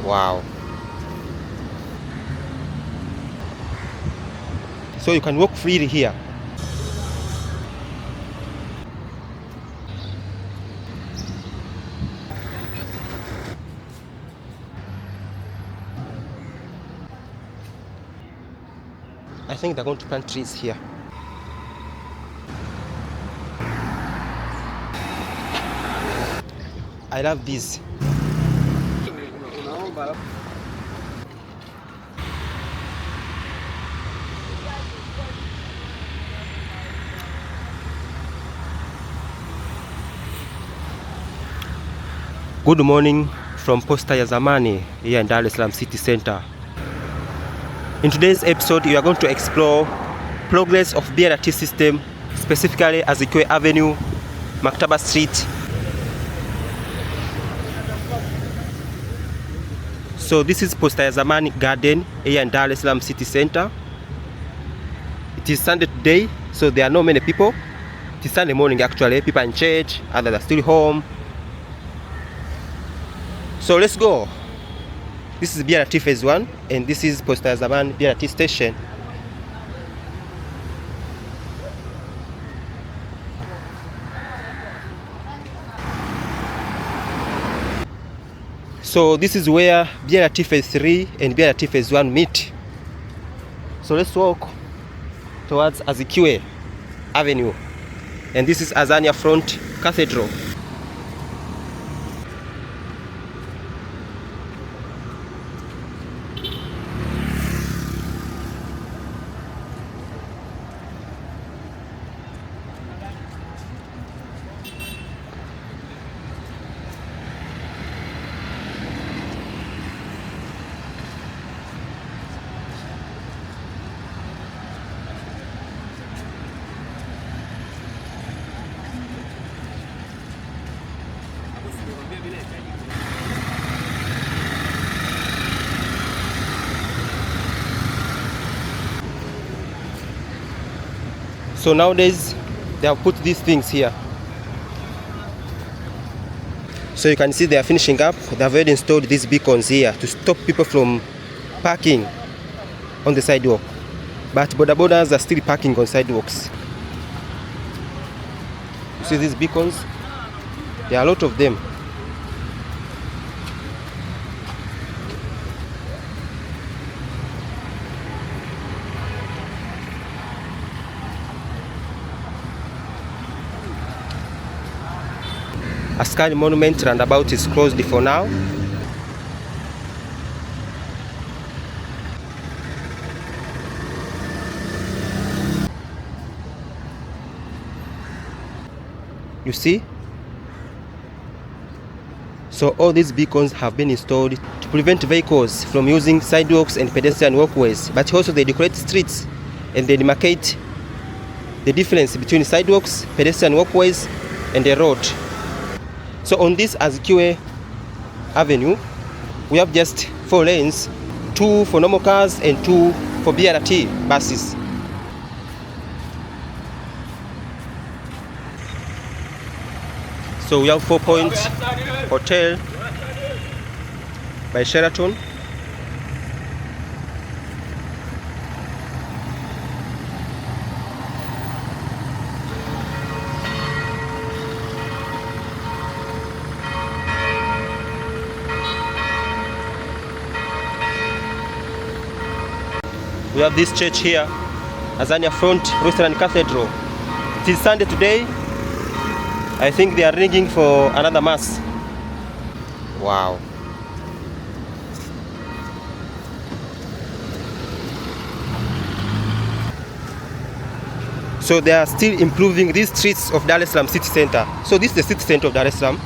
Wow. So you can walk freely here. I think they're going to plant trees here. I love these. Good morning from Posta ya Zamani here in Dar es Salaam city center. In today's episode, we are going to explore progress of BRT system, specifically Askari Avenue, Maktaba Street. So this is Posta ya Zamani Garden here in Dar es Salaam city center. It is Sunday today, so there are not many people. It is Sunday morning actually. People are in church, others are still home. So let's go. This is BRT phase 1 and this is Posta ya Zamani BRT station. So this is where BRT phase 3 and BRT phase 1 meet. So let's walk towards Askari Avenue. And this is Tanzania Front Cathedral. So nowadays they have put these things here. So you can see they are finishing up. They have already installed these beacons here to stop people from parking on the sidewalk. But bodabodas are still parking on sidewalks. You see these beacons? There are a lot of them. Askari Monument roundabout is closed for now. You see? So all these beacons have been installed to prevent vehicles from using sidewalks and pedestrian walkways, but also they decorate streets and they demarcate the difference between sidewalks, pedestrian walkways and the road. So on this Askari Avenue, we have just 4 lanes, 2 for normal cars and 2 for BRT buses. So we have 4 Points Hotel by Sheraton. We have this church here, Tanzania Front Lutheran Cathedral. It is Sunday today. I think they are ringing for another mass. Wow. So they are still improving these streets of Dar es Salaam city center. So this is the city center of Dar es Salaam.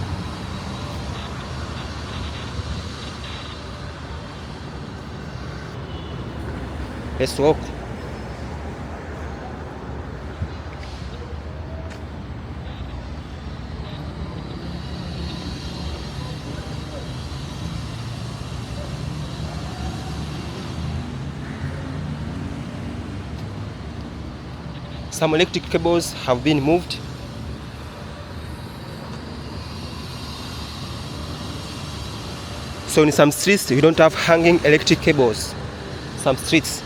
Let's walk. Some electric cables have been moved. So in some streets you don't have hanging electric cables. Some streets.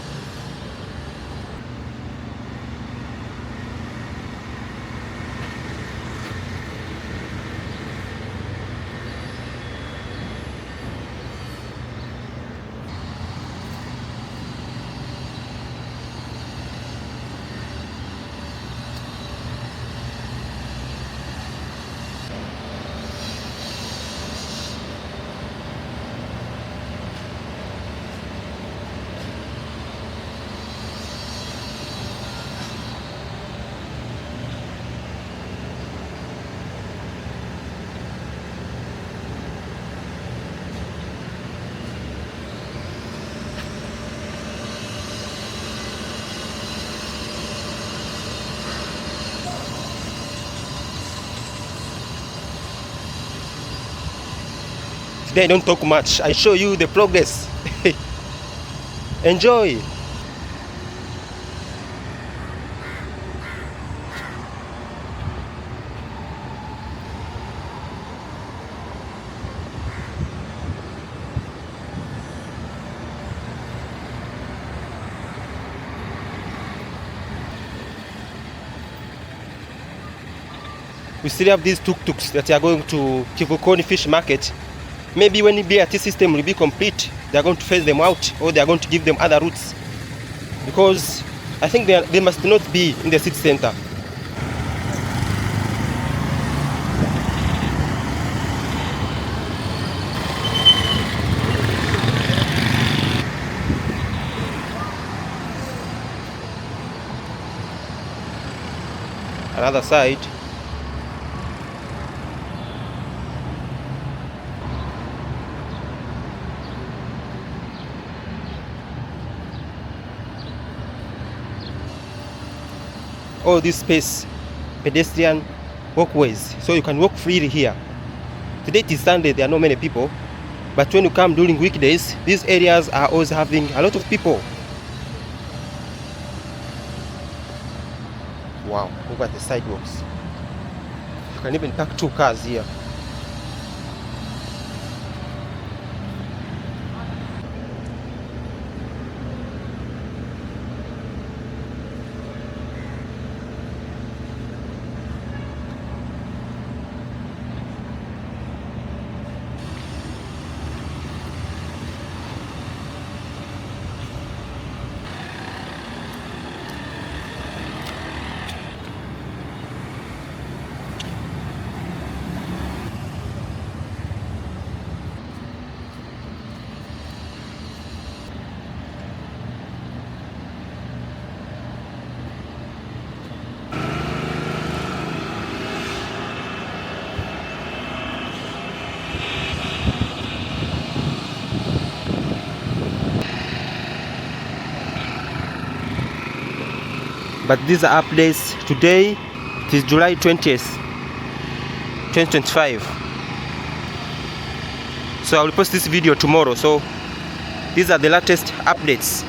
Today I don't talk much. I show you the progress. Enjoy. We still have these tuk-tuks that are going to Kivukoni Fish Market. Maybe when the BRT system will be complete, they are going to phase them out, or they are going to give them other routes, because I think they must not be in the city center. Another side. All this space, pedestrian walkways, so you can walk freely here. Today it is Sunday, there are not many people, but when you come during weekdays, these areas are always having a lot of people. Wow, look at the sidewalks. You can even park 2 cars here. But these are updates. Today it is July 20th, 2025. So I will post this video tomorrow. So these are the latest updates.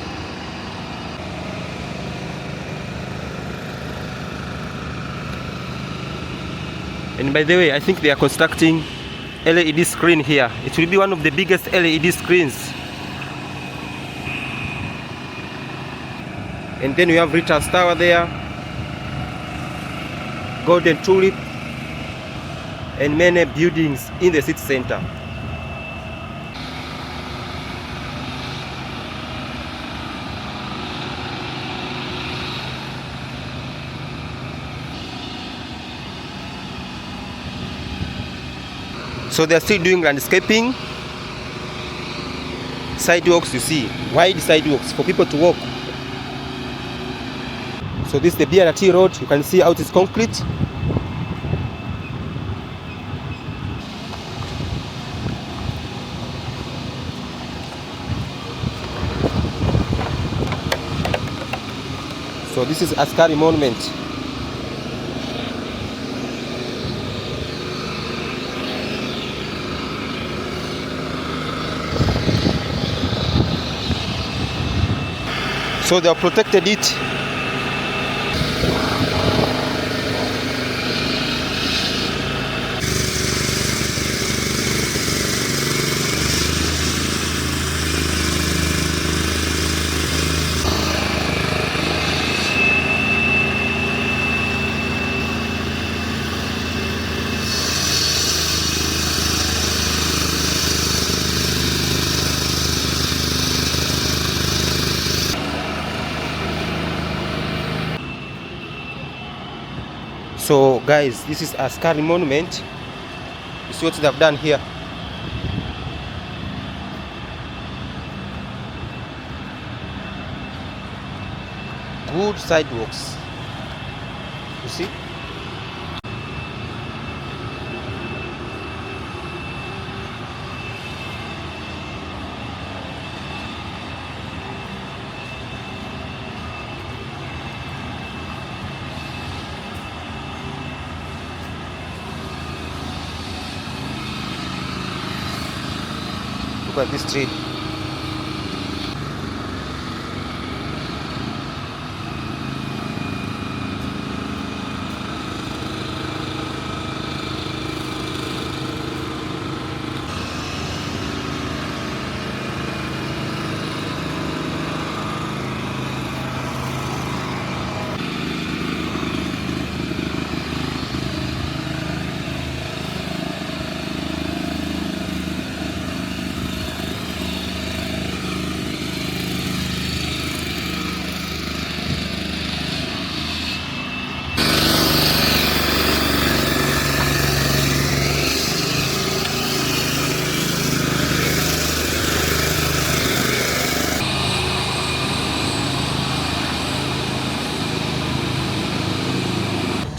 And by the way, I think they are constructing LED screen here. It will be one of the biggest LED screens. And then we have Rita's Tower there, Golden Tulip, and many buildings in the city center. So they are still doing landscaping. Sidewalks, you see, wide sidewalks for people to walk. So this is the BRT road. You can see out is concrete. So this is Askari Monument. So they have protected it. So guys, this is Askari monument. You see what they have done here. Good sidewalks. You see? Look at this tree.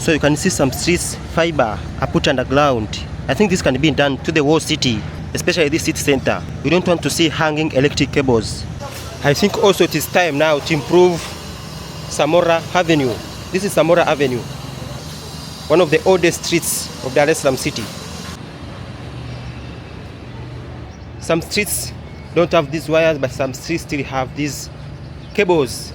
So you can see some streets fiber are put underground. I think this can be done to the whole city, especially this city center. We don't want to see hanging electric cables. I think also it is time now to improve Samora Avenue. This is Samora Avenue, one of the oldest streets of Dar es Salaam city. Some streets don't have these wires, but some streets still have these cables.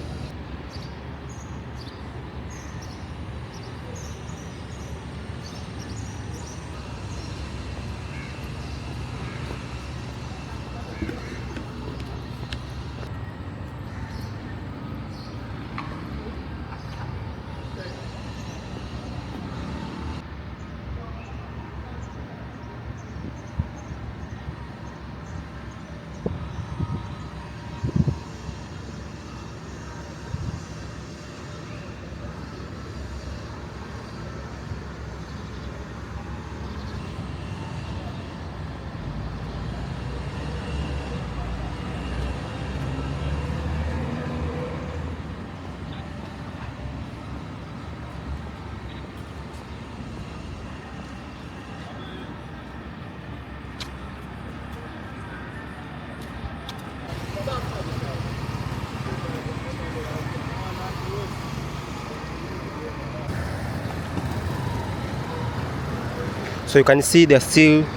So you can see they're still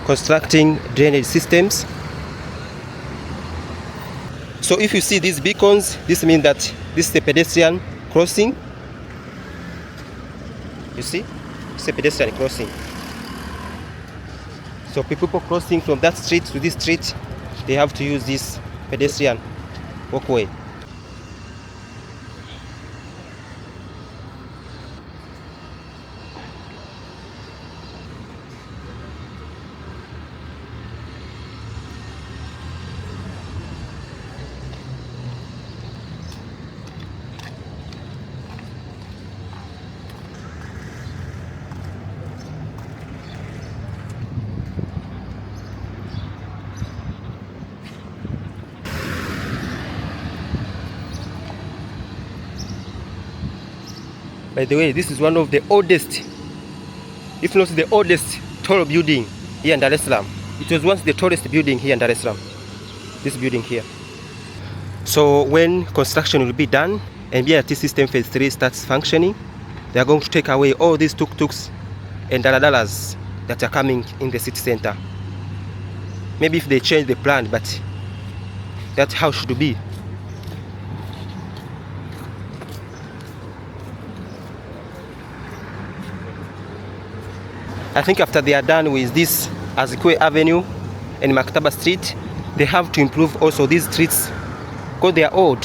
constructing drainage systems. So if you see these beacons, this means that this is the pedestrian crossing. You see? It's a pedestrian crossing. So people crossing from that street to this street, they have to use this pedestrian walkway. By the way, this is one of the oldest, if not the oldest, tall building here in Dar es Salaam. It was once the tallest building here in Dar es Salaam. This building here. So when construction will be done and BRT system phase 3 starts functioning, they are going to take away all these tuk-tuks and daladalas that are coming in the city center. Maybe if they change the plan, but that's how it should be. I think after they are done with this Askari Avenue and Maktaba Street, they have to improve also these streets because they are old,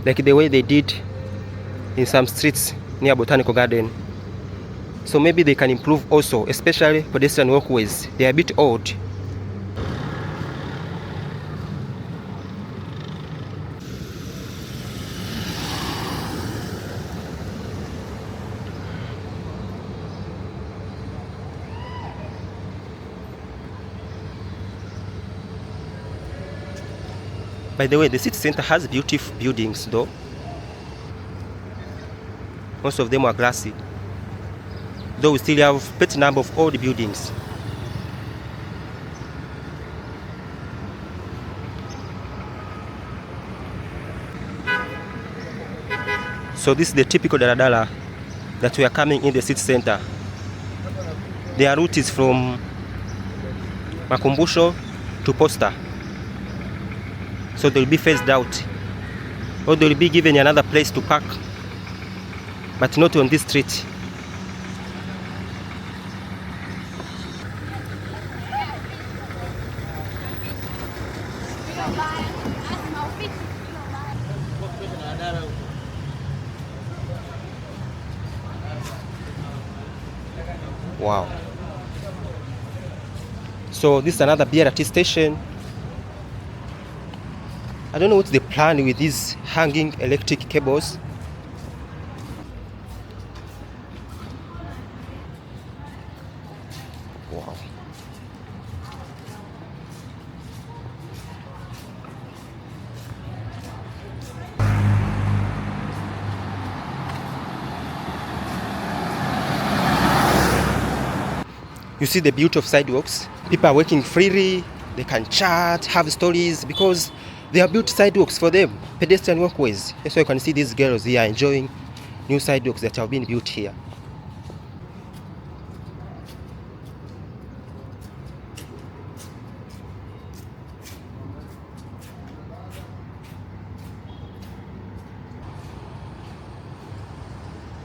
like the way they did in some streets near Botanical Garden. So maybe they can improve also, especially pedestrian walkways. They are a bit old. By the way, the city center has beautiful buildings though. Most of them are glassy. Though we still have a petty number of old buildings. So this is the typical daladala that we are coming in the city center. Their route is from Makumbusho to Posta. So they will be phased out. Or they will be given another place to park. But not on this street. Wow. So this is another BRT station. I don't know what's the plan with these hanging electric cables. Wow. You see the beauty of sidewalks. People are working freely. They can chat, have stories, because they have built sidewalks for them, pedestrian walkways. That's why you can see these girls here enjoying new sidewalks that have been built here.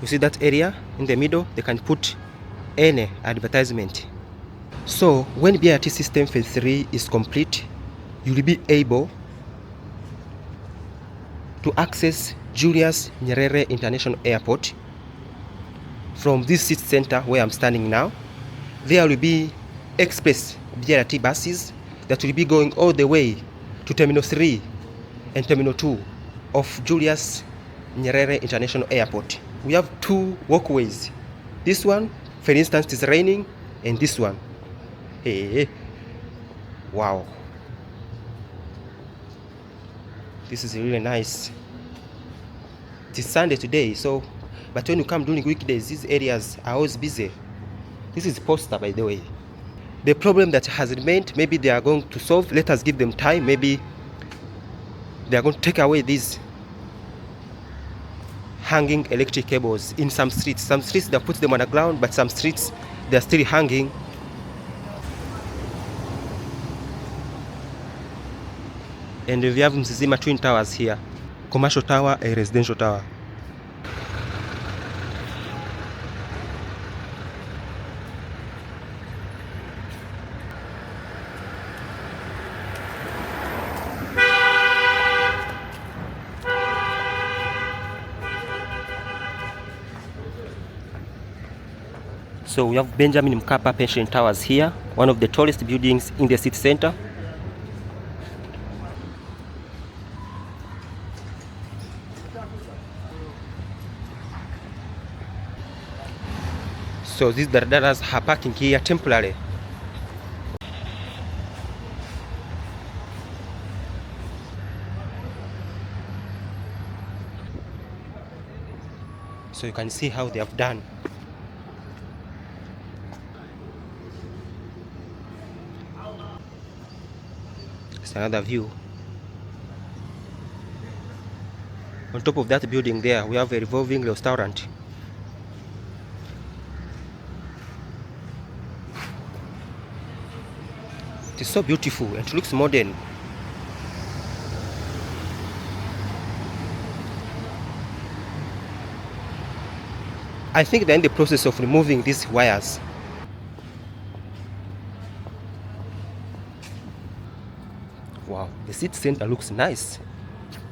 You see that area in the middle? They can put any advertisement. So when BRT system phase 3 is complete, you will be able to access Julius Nyerere International Airport from this city center where I'm standing now. There will be express BRT buses that will be going all the way to Terminal 3 and Terminal 2 of Julius Nyerere International Airport. We have two walkways. This one, for instance, it is raining, and this one. Hey, wow. This is really nice. It is Sunday today, so, but when you come during weekdays, these areas are always busy. This is Posta, by the way. The problem that has remained, maybe they are going to solve. Let us give them time. Maybe they are going to take away these hanging electric cables in some streets. Some streets they put them on the ground, but some streets they are still hanging. And we have Mzizima twin towers here, commercial tower and residential tower. So we have Benjamin Mkapa Pension Towers here, one of the tallest buildings in the city center. So these daradaras are parking here temporarily. So you can see how they have done. It's another view. On top of that building there, we have a revolving restaurant. It is so beautiful and it looks modern. I think they're in the process of removing these wires. Wow, the city center looks nice.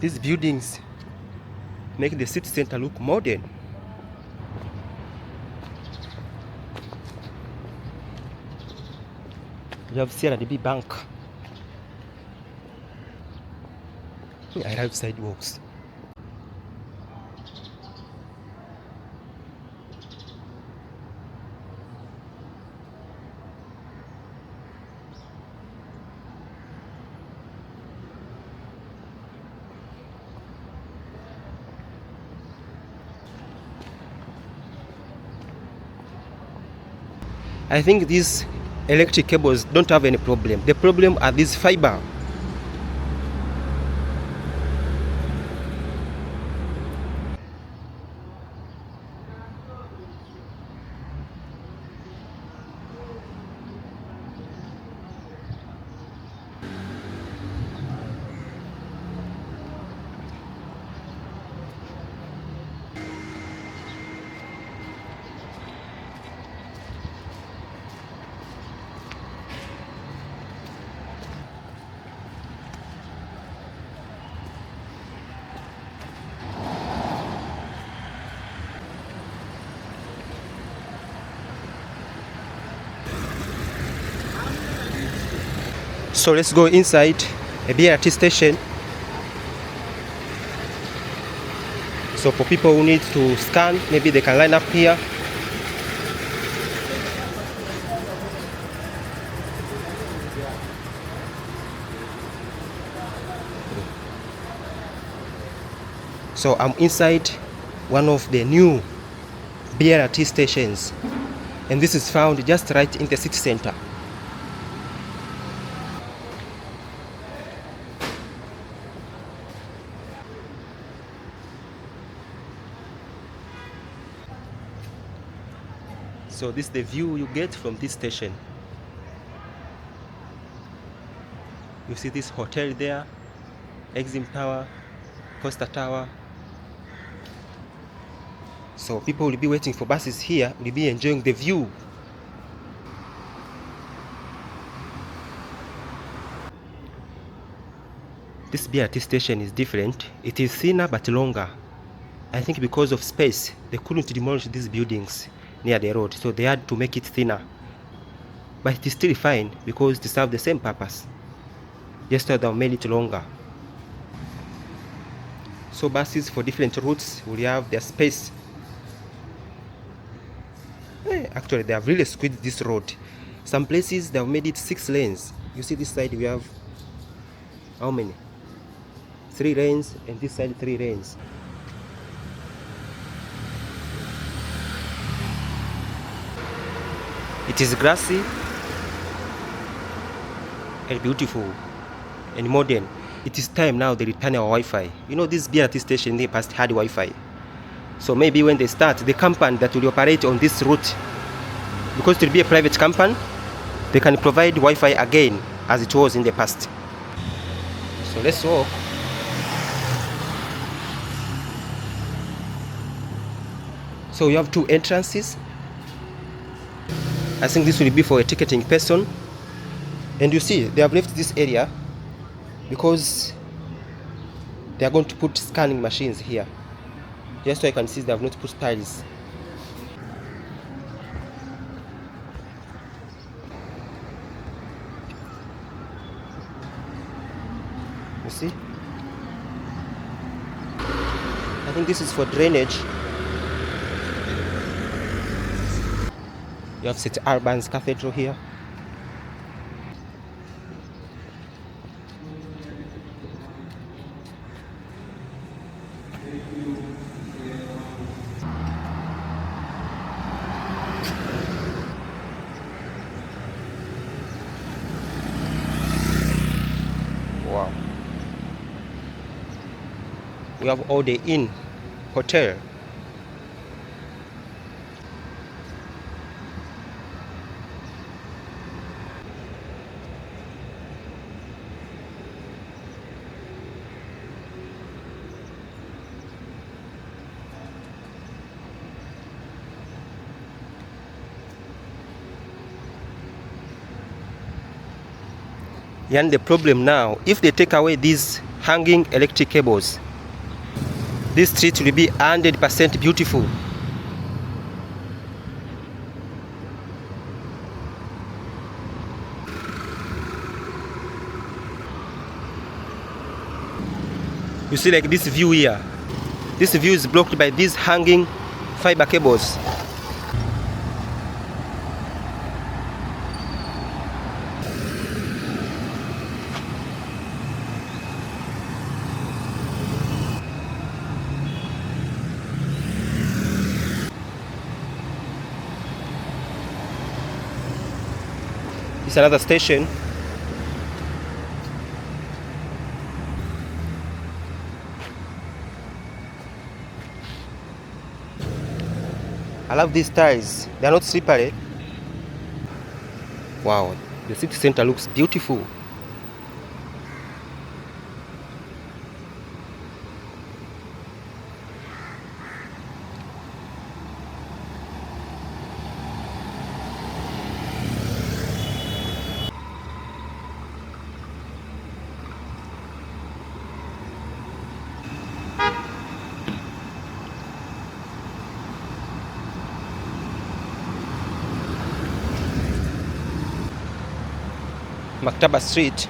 These buildings make the city center look modern. You have CRDB Bank. I love sidewalks. I think these electric cables don't have any problem. The problem are these fiber. So let's go inside a BRT station. So for people who need to scan, maybe they can line up here. So I'm inside one of the new BRT stations, and this is found just right in the city center. So this is the view you get from this station. You see this hotel there, Exim Tower, Costa Tower. So people will be waiting for buses here, will be enjoying the view. This BRT station is different. It is thinner but longer. I think because of space, they couldn't demolish these buildings near the road, so they had to make it thinner. But it is still fine because they serve the same purpose. Just that they made it longer. So buses for different routes will have their space. Actually, they have really squeezed this road. Some places they have made it 6 lanes. You see this side we have how many? 3 lanes, and this side 3 lanes. It is grassy and beautiful and modern. It is time now they return our Wi-Fi. You know, this BRT station in the past had Wi-Fi. So maybe when they start, the company that will operate on this route, because it will be a private company, they can provide Wi-Fi again as it was in the past. So let's walk. So you have 2 entrances. I think this will be for a ticketing person. And you see, they have left this area because they are going to put scanning machines here. Just so I can see they have not put tiles. You see? I think this is for drainage. You have St. Alban's Cathedral here. Wow. We have all the inn, hotel. And the problem now, if they take away these hanging electric cables, this street will be 100% beautiful. You see, like this view here. This view is blocked by these hanging fiber cables. It's another station. I love these tiles. They are not slippery. Wow, the city center looks beautiful. Maktaba Street.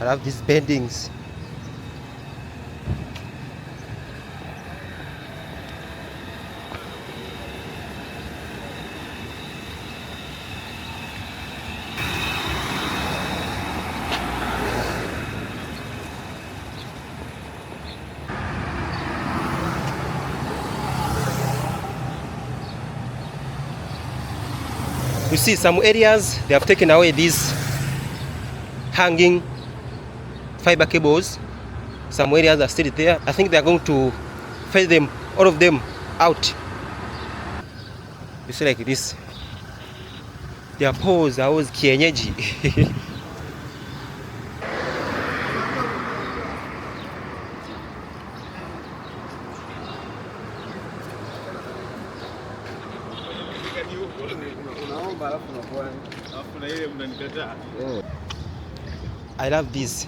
I love these bendings. You see some areas they have taken away these hanging fiber cables. Some areas are still there. I think they are going to fade them, all of them, out. You see like this. Their poles are always kienyeji. I love this.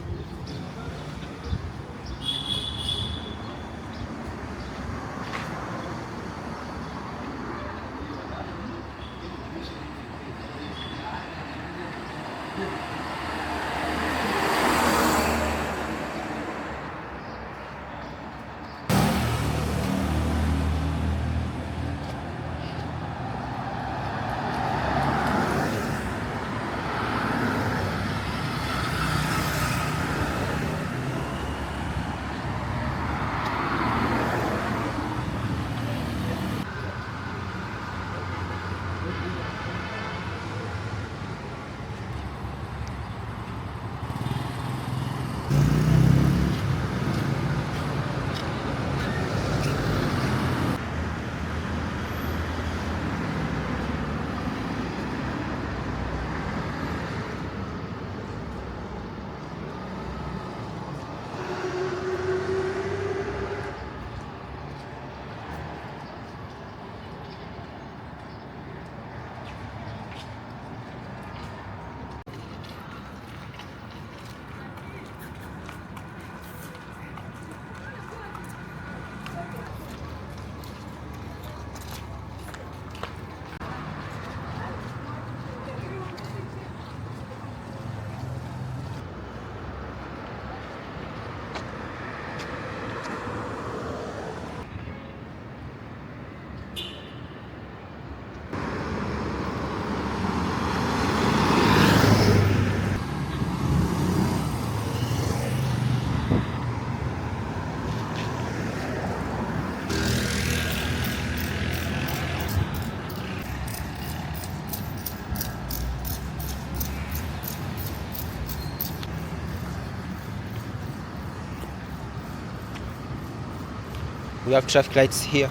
We have traffic lights here.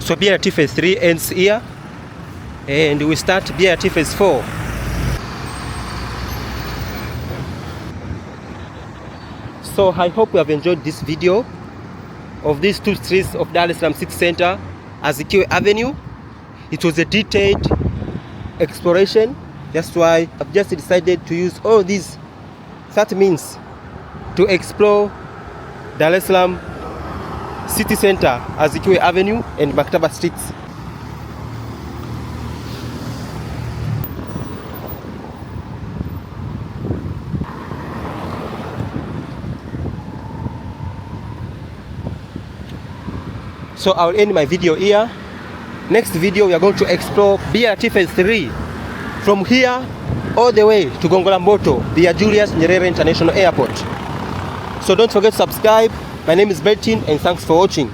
So BRT phase 3 ends here, and we start BRT phase 4. So I hope you have enjoyed this video of these two streets of Dar es Salaam City Center, Askari Avenue. It was a detailed exploration. That's why I've just decided to use all these 30 minutes to explore Dar es Salaam City Center, Askari Avenue and Maktaba Streets. So I'll end my video here. Next video we are going to explore BRT phase 3 from here all the way to Gongo la Mboto via Julius Nyerere International Airport. So don't forget to subscribe. My name is Bertin and thanks for watching.